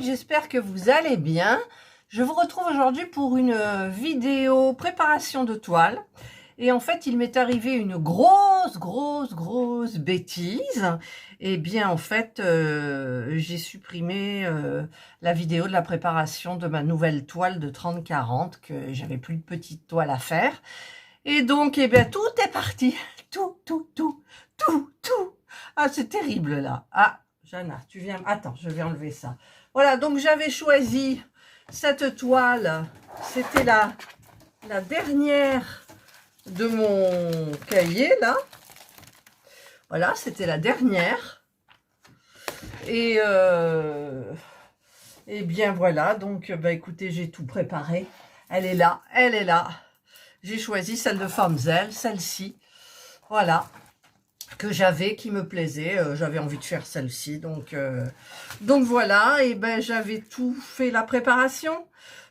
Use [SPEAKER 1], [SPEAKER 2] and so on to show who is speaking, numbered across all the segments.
[SPEAKER 1] j'espère que vous allez bien. Je vous retrouve aujourd'hui pour une vidéo préparation de toile. Et en fait, il m'est arrivé une grosse bêtise. Eh bien, en fait, j'ai supprimé la vidéo de la préparation de ma nouvelle toile de 30-40, que j'avais plus de petite toile à faire. Et donc, eh bien, tout est parti. Tout. Ah, c'est terrible, là. Ah, Jana, tu viens... Attends, je vais enlever ça. Voilà, donc j'avais choisi cette toile. C'était la dernière de mon cahier, là. Voilà, c'était la dernière. Et bien, voilà. Donc, bah, écoutez, j'ai tout préparé. Elle est là, elle est là. J'ai choisi celle de Famzel, celle-ci. Voilà. Que j'avais, qui me plaisait, j'avais envie de faire celle-ci, donc voilà, et ben j'avais tout fait la préparation,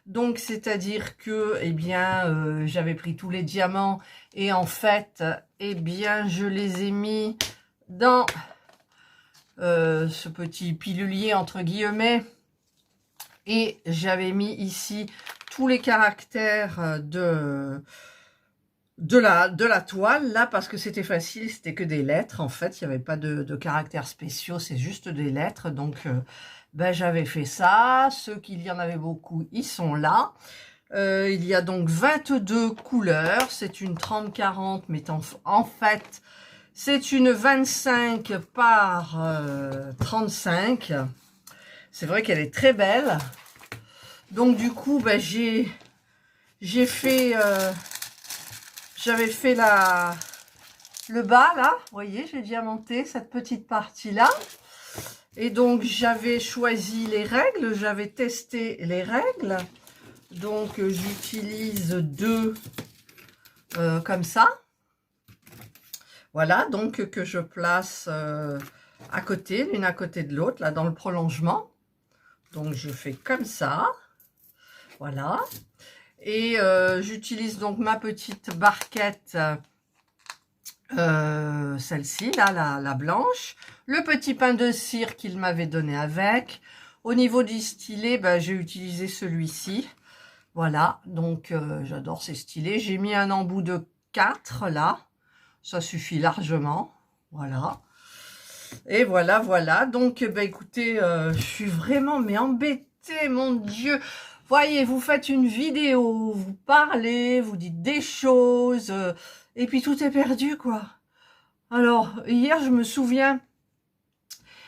[SPEAKER 1] donc c'est-à-dire que, eh bien, j'avais pris tous les diamants, et en fait, eh bien, je les ai mis dans ce petit pilulier, entre guillemets, et j'avais mis ici tous les caractères de la toile, là, parce que c'était facile, c'était que des lettres, en fait, il n'y avait pas de caractères spéciaux, c'est juste des lettres, donc ben, j'avais fait ça, ceux qu'il y en avait beaucoup, ils sont là. Il y a donc 22 couleurs, c'est une 30-40, mais en fait, c'est une 25 par 35, c'est vrai qu'elle est très belle, donc du coup, ben, j'ai fait... j'avais fait le bas, là, vous voyez, j'ai diamanté cette petite partie-là. Et donc, j'avais choisi les règles, j'avais testé les règles. Donc, j'utilise deux comme ça. Voilà, donc que je place à côté, l'une à côté de l'autre, là, dans le prolongement. Donc, je fais comme ça. Voilà. Et j'utilise donc ma petite barquette, celle-ci, là, la blanche. Le petit pain de cire qu'il m'avait donné avec. Au niveau du stylet, ben, j'ai utilisé celui-ci. Voilà, donc j'adore ces stylets. J'ai mis un embout de 4, là. Ça suffit largement. Voilà. Et voilà. Donc, ben, écoutez, je suis vraiment mais embêtée, mon Dieu. Voyez, vous faites une vidéo, vous parlez, vous dites des choses, et puis tout est perdu, quoi. Alors, hier, je me souviens,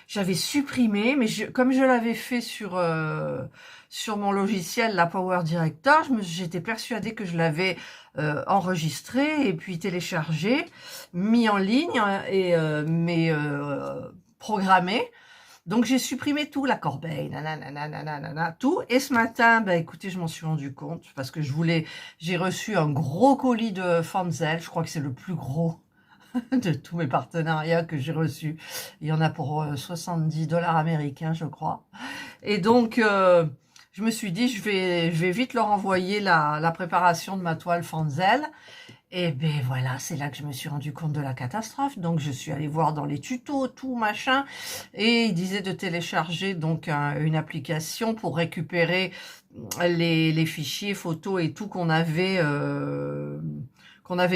[SPEAKER 1] j'avais supprimé, mais comme je l'avais fait sur mon logiciel, la Power Director, j'étais persuadée que je l'avais enregistré et puis téléchargé, mis en ligne, et programmé. Donc, j'ai supprimé tout, la corbeille, tout. Et ce matin, bah, écoutez, je m'en suis rendu compte parce que j'ai reçu un gros colis de Famzel. Je crois que c'est le plus gros de tous mes partenariats que j'ai reçus. Il y en a pour 70 $ américains, je crois. Et donc, je me suis dit, je vais vite leur envoyer la préparation de ma toile Famzel. Et ben voilà, c'est là que je me suis rendu compte de la catastrophe. Donc je suis allée voir dans les tutos, tout machin, et il disait de télécharger donc une application pour récupérer les fichiers photos et tout qu'on avait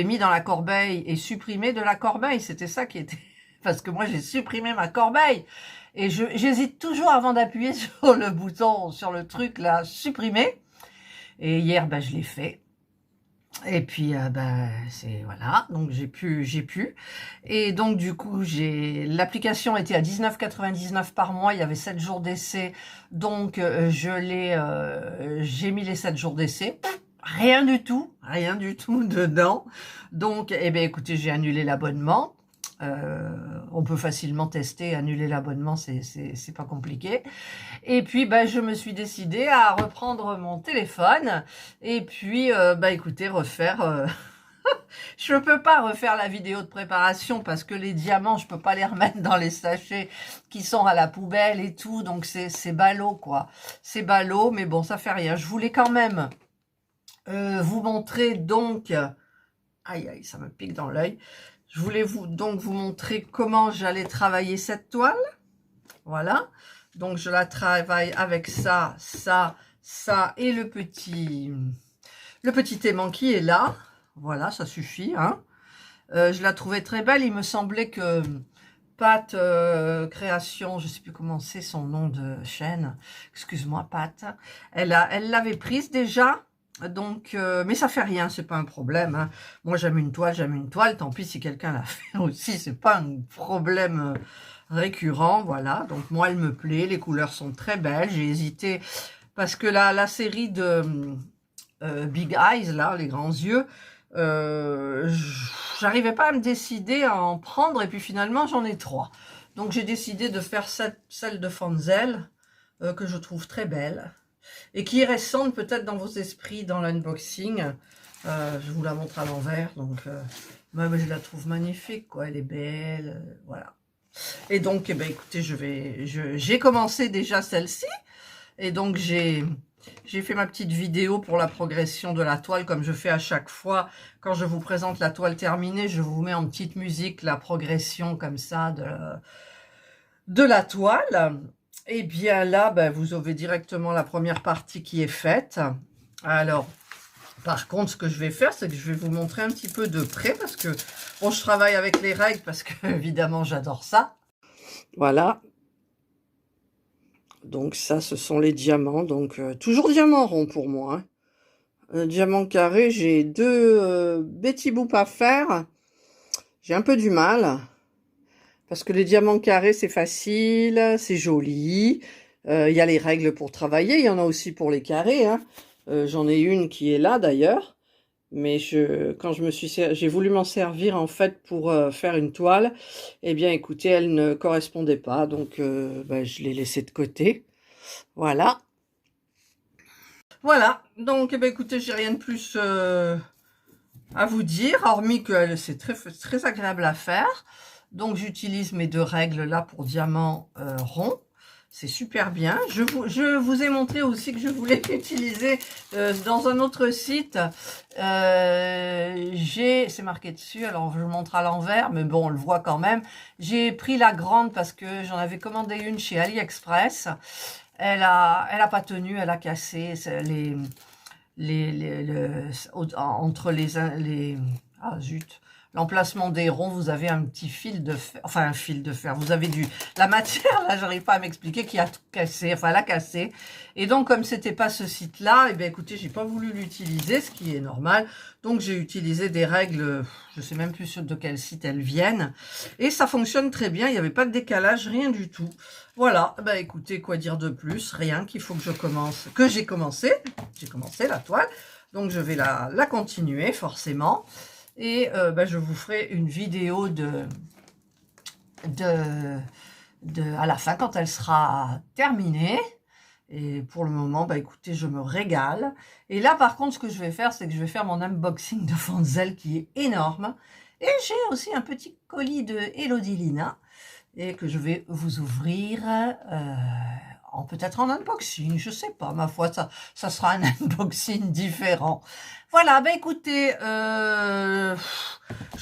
[SPEAKER 1] mis dans la corbeille et supprimé de la corbeille. C'était ça qui était... Parce que moi j'ai supprimé ma corbeille et j'hésite toujours avant d'appuyer sur le bouton, sur le truc là, supprimer. Et hier, ben, je l'ai fait. Et puis, ben, c'est voilà, donc j'ai pu. Et donc, du coup, l'application était à 19,99 par mois, il y avait 7 jours d'essai. Donc, j'ai mis les 7 jours d'essai. Rien du tout dedans. Donc, eh bien, écoutez, j'ai annulé l'abonnement. On peut facilement tester, annuler l'abonnement, c'est pas compliqué. Et puis, bah, je me suis décidée à reprendre mon téléphone et puis, bah, écoutez, refaire... je peux pas refaire la vidéo de préparation parce que les diamants, je peux pas les remettre dans les sachets qui sont à la poubelle et tout, donc c'est ballot, quoi. C'est ballot, mais bon, ça fait rien. Je voulais quand même vous montrer, donc... Aïe, ça me pique dans l'œil. Je voulais donc vous montrer comment j'allais travailler cette toile. Voilà. Donc, je la travaille avec ça, ça, ça et le petit aimant qui est là. Voilà, ça suffit. Hein. Je la trouvais très belle. Il me semblait que Pat Création, je ne sais plus comment c'est son nom de chaîne. Excuse-moi, Pat. Elle l'avait prise déjà. Donc, mais ça fait rien, c'est pas un problème. Hein. Moi, j'aime une toile. Tant pis si quelqu'un l'a fait aussi, c'est pas un problème récurrent. Voilà. Donc moi, elle me plaît. Les couleurs sont très belles. J'ai hésité parce que la série de Big Eyes, là, les grands yeux, j'arrivais pas à me décider à en prendre. Et puis finalement, j'en ai 3. Donc j'ai décidé de faire celle de Fanzel que je trouve très belle. Et qui est récente peut-être dans vos esprits dans l'unboxing. Je vous la montre à l'envers. Donc, moi, je la trouve magnifique, quoi. Elle est belle, voilà. Et donc, eh ben, écoutez, j'ai commencé déjà celle-ci. Et donc, j'ai fait ma petite vidéo pour la progression de la toile, comme je fais à chaque fois. Quand je vous présente la toile terminée, je vous mets en petite musique la progression comme ça de la toile. Et bien là, ben, vous avez directement la première partie qui est faite. Alors, par contre, ce que je vais faire, c'est que je vais vous montrer un petit peu de près parce que, bon, je travaille avec les règles parce que, évidemment, j'adore ça. Voilà. Donc ça, ce sont les diamants. Donc, toujours diamant rond pour moi. Hein. Diamant carré, j'ai 2 petits bouts à faire. J'ai un peu du mal. Parce que les diamants carrés, c'est facile, c'est joli. Il y a les règles pour travailler, il y en a aussi pour les carrés. Hein. J'en ai une qui est là d'ailleurs. Mais quand j'ai voulu m'en servir en fait pour faire une toile, eh bien écoutez, elle ne correspondait pas. Donc ben, je l'ai laissée de côté. Voilà. Voilà. Donc eh ben, écoutez, j'ai rien de plus à vous dire, hormis que c'est très agréable à faire. Donc, j'utilise mes 2 règles là pour diamant rond. C'est super bien. Je vous ai montré aussi que je voulais utiliser dans un autre site. C'est marqué dessus, alors je vous montre à l'envers, mais bon, on le voit quand même. J'ai pris la grande parce que j'en avais commandé une chez AliExpress. Elle a pas tenu, elle a cassé. Entre les ah zut, l'emplacement des ronds, vous avez un petit fil de fer, enfin un fil de fer, vous avez la matière, là j'arrive pas à m'expliquer, qui a tout cassé, enfin elle a cassé, et donc comme c'était pas ce site là, et bien écoutez, j'ai pas voulu l'utiliser, ce qui est normal, donc j'ai utilisé des règles, je sais même plus de quel site elles viennent, et ça fonctionne très bien, il n'y avait pas de décalage, rien du tout. Voilà, bah écoutez, quoi dire de plus, rien, qu'il faut que j'ai commencé la toile, donc je vais la continuer forcément. Et ben, je vous ferai une vidéo à la fin quand elle sera terminée. Et pour le moment, bah, écoutez, je me régale. Et là, par contre, ce que je vais faire, c'est que je vais faire mon unboxing de Fanzel qui est énorme. Et j'ai aussi un petit colis de Elodie Lina et que je vais vous ouvrir peut-être en unboxing, je sais pas, ma foi, ça sera un unboxing différent. Voilà, ben écoutez, je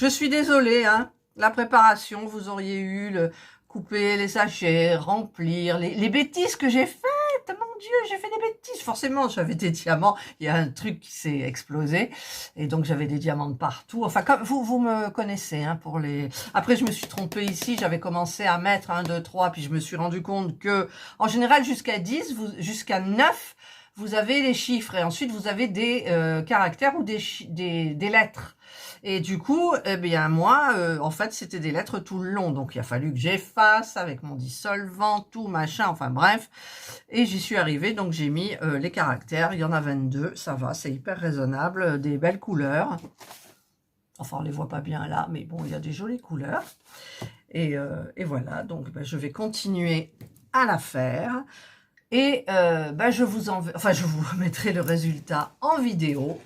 [SPEAKER 1] suis désolée, hein, la préparation, vous auriez eu le couper les sachets, remplir, les bêtises que j'ai faites, mon Dieu, j'ai fait des bêtises, forcément, j'avais des diamants, il y a un truc qui s'est explosé, et donc j'avais des diamants de partout, enfin, comme vous me connaissez, hein, pour les... Après, je me suis trompée ici, j'avais commencé à mettre 1, 2, 3, puis je me suis rendu compte que, en général, jusqu'à 10, jusqu'à 9, vous avez les chiffres, et ensuite, vous avez des caractères ou des lettres. Et du coup, eh bien moi, en fait, c'était des lettres tout le long. Donc, il a fallu que j'efface avec mon dissolvant, tout, machin, enfin bref. Et j'y suis arrivée, donc j'ai mis les caractères. Il y en a 22, ça va, c'est hyper raisonnable. Des belles couleurs. Enfin, on les voit pas bien là, mais bon, il y a des jolies couleurs. Et voilà, donc ben, je vais continuer à la faire. Et ben, je vous mettrai le résultat en vidéo.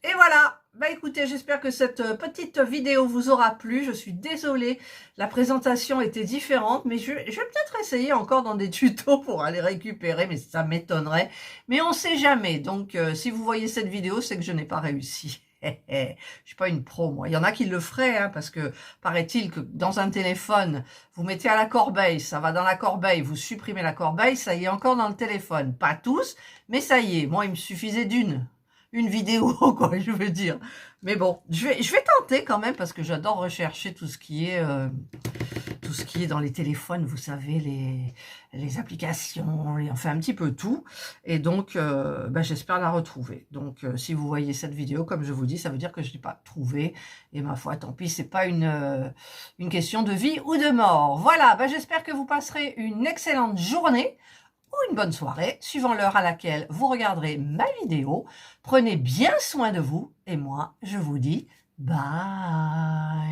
[SPEAKER 1] Et voilà. Bah écoutez, j'espère que cette petite vidéo vous aura plu. Je suis désolée, la présentation était différente, mais je vais peut-être essayer encore dans des tutos pour aller récupérer, mais ça m'étonnerait. Mais on ne sait jamais. Donc, si vous voyez cette vidéo, c'est que je n'ai pas réussi. Je suis pas une pro, moi. Il y en a qui le feraient, hein, parce que paraît-il que dans un téléphone, vous mettez à la corbeille, ça va dans la corbeille, vous supprimez la corbeille, ça y est encore dans le téléphone. Pas tous, mais ça y est. Moi, il me suffisait une vidéo, quoi, je veux dire. Mais bon, je vais tenter quand même, parce que j'adore rechercher tout ce qui est dans les téléphones, vous savez, les applications, enfin un petit peu tout. Et donc, j'espère la retrouver. Donc, si vous voyez cette vidéo, comme je vous dis, ça veut dire que je ne l'ai pas trouvée. Et ma foi, tant pis, c'est pas une question de vie ou de mort. Voilà, j'espère que vous passerez une excellente journée ou une bonne soirée, suivant l'heure à laquelle vous regarderez ma vidéo. Prenez bien soin de vous et moi, je vous dis bye.